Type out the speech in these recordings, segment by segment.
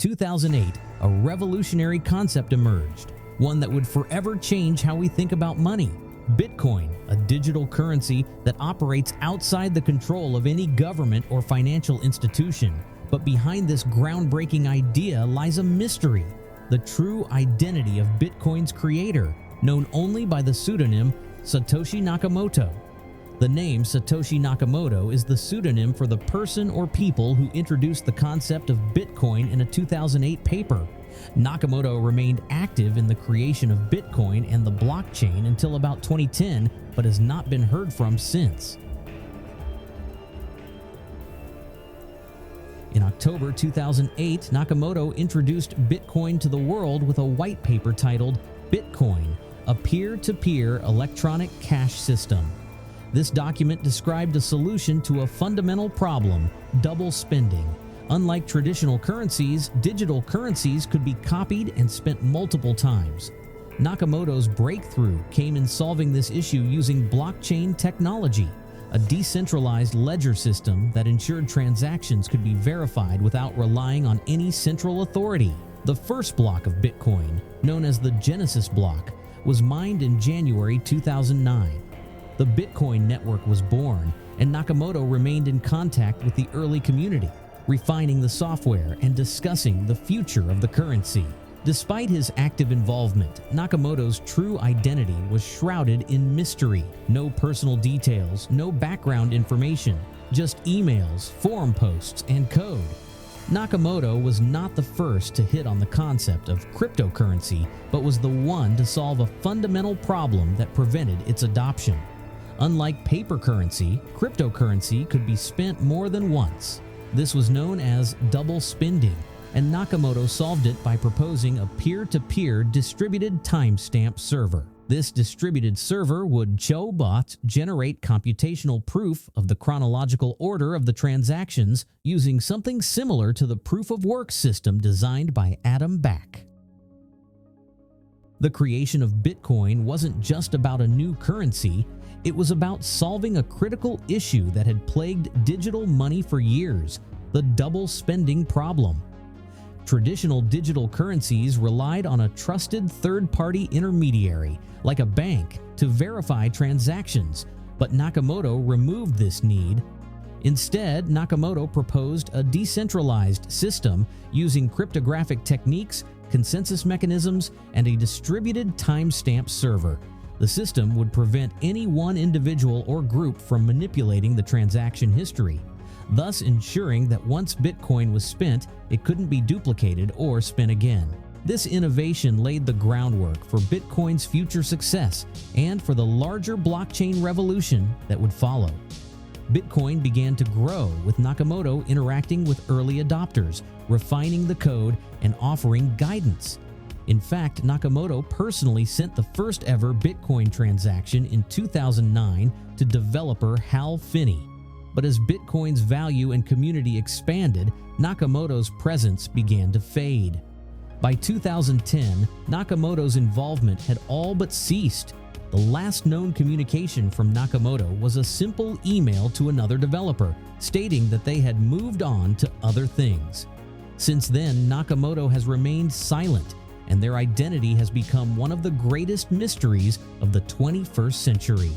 2008, a revolutionary concept emerged, one that would forever change how we think about money. Bitcoin, a digital currency that operates outside the control of any government or financial institution. But behind this groundbreaking idea lies a mystery: the true identity of Bitcoin's creator, known only by the pseudonym Satoshi Nakamoto. The name Satoshi Nakamoto is the pseudonym for the person or people who introduced the concept of Bitcoin in a 2008 paper. Nakamoto remained active in the creation of Bitcoin and the blockchain until about 2010, but has not been heard from since. In October 2008, Nakamoto introduced Bitcoin to the world with a white paper titled Bitcoin, a peer-to-peer electronic cash system. This document described a solution to a fundamental problem: double spending. Unlike traditional currencies, digital currencies could be copied and spent multiple times. Nakamoto's breakthrough came in solving this issue using blockchain technology, a decentralized ledger system that ensured transactions could be verified without relying on any central authority. The first block of Bitcoin, known as the Genesis block, was mined in January 2009. The Bitcoin network was born, and Nakamoto remained in contact with the early community, refining the software and discussing the future of the currency. Despite his active involvement, Nakamoto's true identity was shrouded in mystery. No personal details, no background information, just emails, forum posts, and code. Nakamoto was not the first to hit on the concept of cryptocurrency, but was the one to solve a fundamental problem that prevented its adoption. Unlike paper currency, cryptocurrency could be spent more than once. This was known as double spending, and Nakamoto solved it by proposing a peer-to-peer distributed timestamp server. This distributed server would generate computational proof of the chronological order of the transactions using something similar to the proof-of-work system designed by Adam Back. The creation of Bitcoin wasn't just about a new currency. It was about solving a critical issue that had plagued digital money for years: the double spending problem. Traditional digital currencies relied on a trusted third-party intermediary, like a bank, to verify transactions, but Nakamoto removed this need. Instead, Nakamoto proposed a decentralized system using cryptographic techniques, consensus mechanisms, and a distributed timestamp server. The system would prevent any one individual or group from manipulating the transaction history, thus ensuring that once Bitcoin was spent, it couldn't be duplicated or spent again. This innovation laid the groundwork for Bitcoin's future success and for the larger blockchain revolution that would follow. Bitcoin began to grow with Nakamoto interacting with early adopters, refining the code, and offering guidance. In fact, Nakamoto personally sent the first ever Bitcoin transaction in 2009 to developer Hal Finney. But as Bitcoin's value and community expanded, Nakamoto's presence began to fade. By 2010, Nakamoto's involvement had all but ceased. The last known communication from Nakamoto was a simple email to another developer, stating that they had moved on to other things. Since then, Nakamoto has remained silent, and their identity has become one of the greatest mysteries of the 21st century.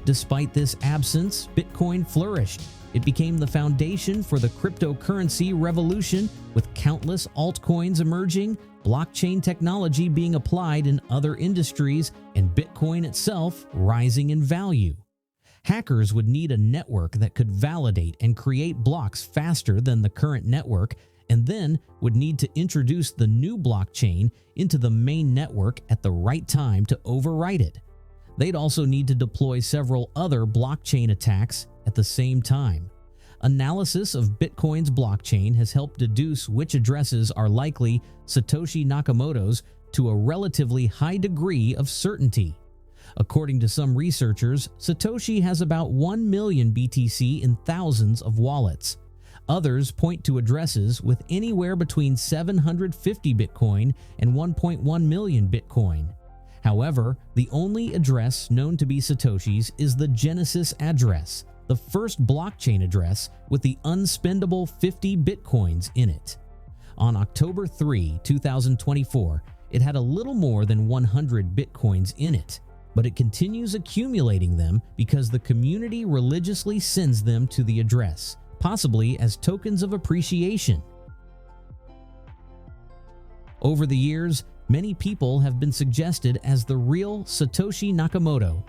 Despite this absence, Bitcoin flourished. It became the foundation for the cryptocurrency revolution, with countless altcoins emerging, blockchain technology being applied in other industries, and Bitcoin itself rising in value. Hackers would need a network that could validate and create blocks faster than the current network, and then would need to introduce the new blockchain into the main network at the right time to overwrite it. They'd also need to deploy several other blockchain attacks at the same time. Analysis of Bitcoin's blockchain has helped deduce which addresses are likely Satoshi Nakamoto's to a relatively high degree of certainty. According to some researchers, Satoshi has about 1 million BTC in thousands of wallets. Others point to addresses with anywhere between 750 Bitcoin and 1.1 million Bitcoin. However, the only address known to be Satoshi's is the Genesis address, the first blockchain address with the unspendable 50 Bitcoins in it. On October 3, 2024, it had a little more than 100 Bitcoins in it, but it continues accumulating them because the community religiously sends them to the address, possibly as tokens of appreciation. Over the years, many people have been suggested as the real Satoshi Nakamoto.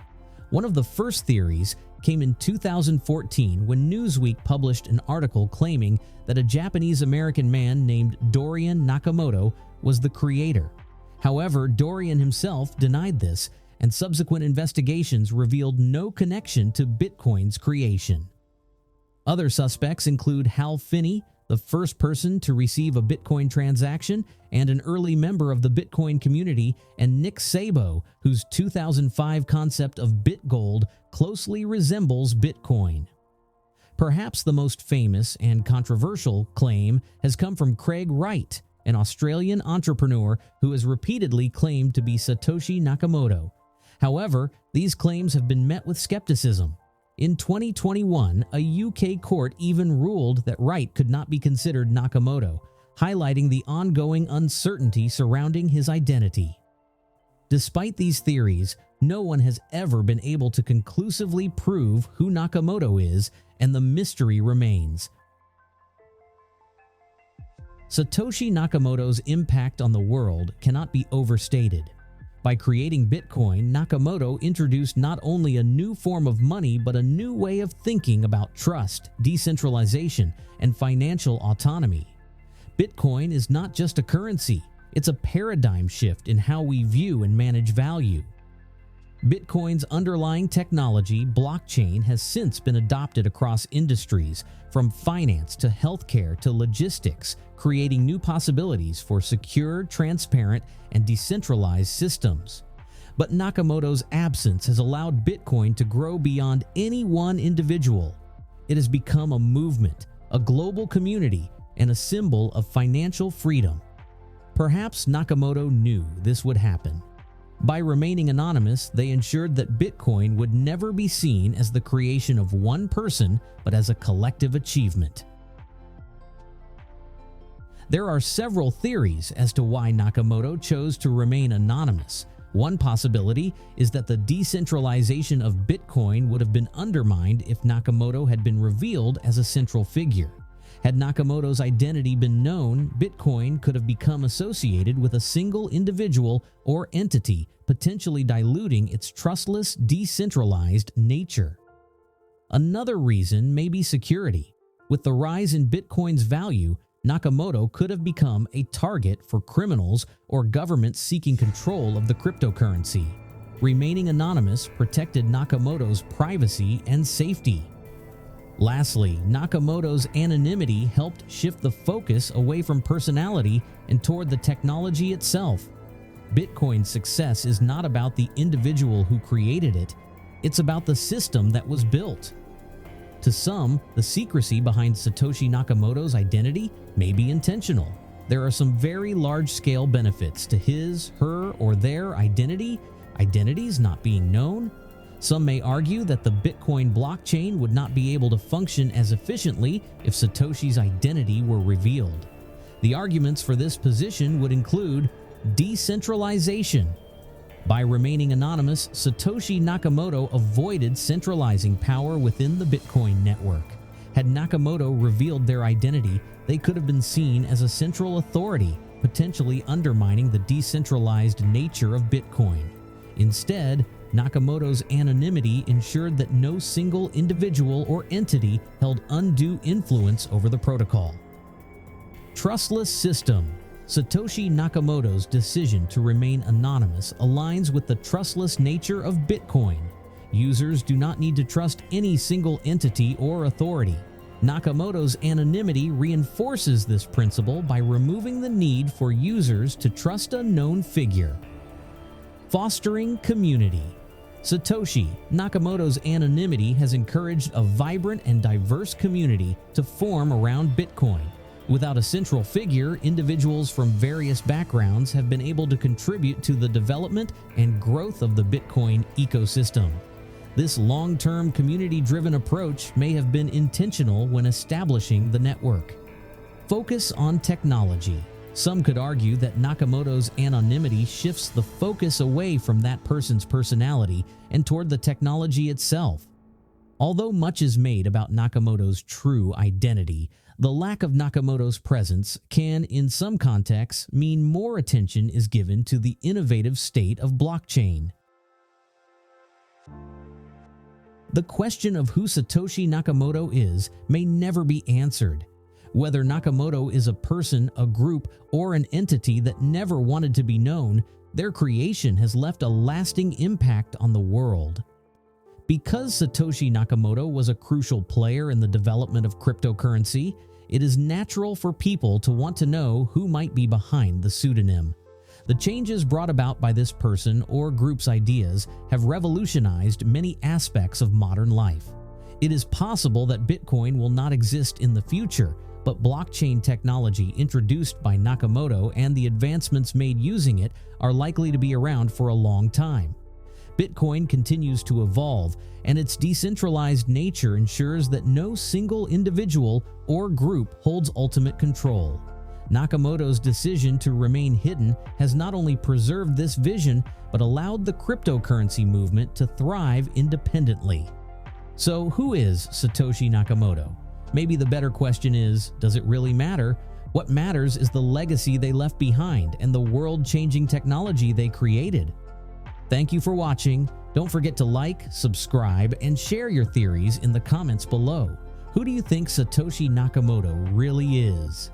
One of the first theories came in 2014 when Newsweek published an article claiming that a Japanese-American man named Dorian Nakamoto was the creator. However, Dorian himself denied this, and subsequent investigations revealed no connection to Bitcoin's creation. Other suspects include Hal Finney, the first person to receive a Bitcoin transaction and an early member of the Bitcoin community, and Nick Szabo, whose 2005 concept of BitGold closely resembles Bitcoin. Perhaps the most famous and controversial claim has come from Craig Wright, an Australian entrepreneur who has repeatedly claimed to be Satoshi Nakamoto. However, these claims have been met with skepticism. In 2021, a UK court even ruled that Wright could not be considered Nakamoto, highlighting the ongoing uncertainty surrounding his identity. Despite these theories, no one has ever been able to conclusively prove who Nakamoto is, and the mystery remains. Satoshi Nakamoto's impact on the world cannot be overstated. By creating Bitcoin, Nakamoto introduced not only a new form of money but a new way of thinking about trust, decentralization, and financial autonomy. Bitcoin is not just a currency, it's a paradigm shift in how we view and manage value. Bitcoin's underlying technology, blockchain, has since been adopted across industries, from finance to healthcare to logistics, creating new possibilities for secure, transparent, and decentralized systems. But Nakamoto's absence has allowed Bitcoin to grow beyond any one individual. It has become a movement, a global community, and a symbol of financial freedom. Perhaps Nakamoto knew this would happen. By remaining anonymous, they ensured that Bitcoin would never be seen as the creation of one person, but as a collective achievement. There are several theories as to why Nakamoto chose to remain anonymous. One possibility is that the decentralization of Bitcoin would have been undermined if Nakamoto had been revealed as a central figure. Had Nakamoto's identity been known, Bitcoin could have become associated with a single individual or entity, potentially diluting its trustless, decentralized nature. Another reason may be security. With the rise in Bitcoin's value, Nakamoto could have become a target for criminals or governments seeking control of the cryptocurrency. Remaining anonymous protected Nakamoto's privacy and safety. Lastly, Nakamoto's anonymity helped shift the focus away from personality and toward the technology itself. Bitcoin's success is not about the individual who created it, it's about the system that was built. To some, the secrecy behind Satoshi Nakamoto's identity may be intentional. There are some very large-scale benefits to his, her, or their identities not being known. Some may argue that the Bitcoin blockchain would not be able to function as efficiently if Satoshi's identity were revealed. The arguments for this position would include decentralization. By remaining anonymous, Satoshi Nakamoto avoided centralizing power within the Bitcoin network. Had Nakamoto revealed their identity, they could have been seen as a central authority, potentially undermining the decentralized nature of Bitcoin. Instead, Nakamoto's anonymity ensured that no single individual or entity held undue influence over the protocol. Trustless system. Satoshi Nakamoto's decision to remain anonymous aligns with the trustless nature of Bitcoin. Users do not need to trust any single entity or authority. Nakamoto's anonymity reinforces this principle by removing the need for users to trust a known figure. Fostering community. Satoshi Nakamoto's anonymity has encouraged a vibrant and diverse community to form around Bitcoin. Without a central figure, individuals from various backgrounds have been able to contribute to the development and growth of the Bitcoin ecosystem. This long-term community-driven approach may have been intentional when establishing the network. Focus on technology. Some could argue that Nakamoto's anonymity shifts the focus away from that person's personality and toward the technology itself. Although much is made about Nakamoto's true identity, the lack of Nakamoto's presence can, in some contexts, mean more attention is given to the innovative state of blockchain. The question of who Satoshi Nakamoto is may never be answered. Whether Nakamoto is a person, a group, or an entity that never wanted to be known, their creation has left a lasting impact on the world. Because Satoshi Nakamoto was a crucial player in the development of cryptocurrency, it is natural for people to want to know who might be behind the pseudonym. The changes brought about by this person or group's ideas have revolutionized many aspects of modern life. It is possible that Bitcoin will not exist in the future, but blockchain technology introduced by Nakamoto and the advancements made using it are likely to be around for a long time. Bitcoin continues to evolve, and its decentralized nature ensures that no single individual or group holds ultimate control. Nakamoto's decision to remain hidden has not only preserved this vision, but allowed the cryptocurrency movement to thrive independently. So, who is Satoshi Nakamoto? Maybe the better question is, does it really matter? What matters is the legacy they left behind and the world-changing technology they created. Thank you for watching. Don't forget to like, subscribe, and share your theories in the comments below. Who do you think Satoshi Nakamoto really is?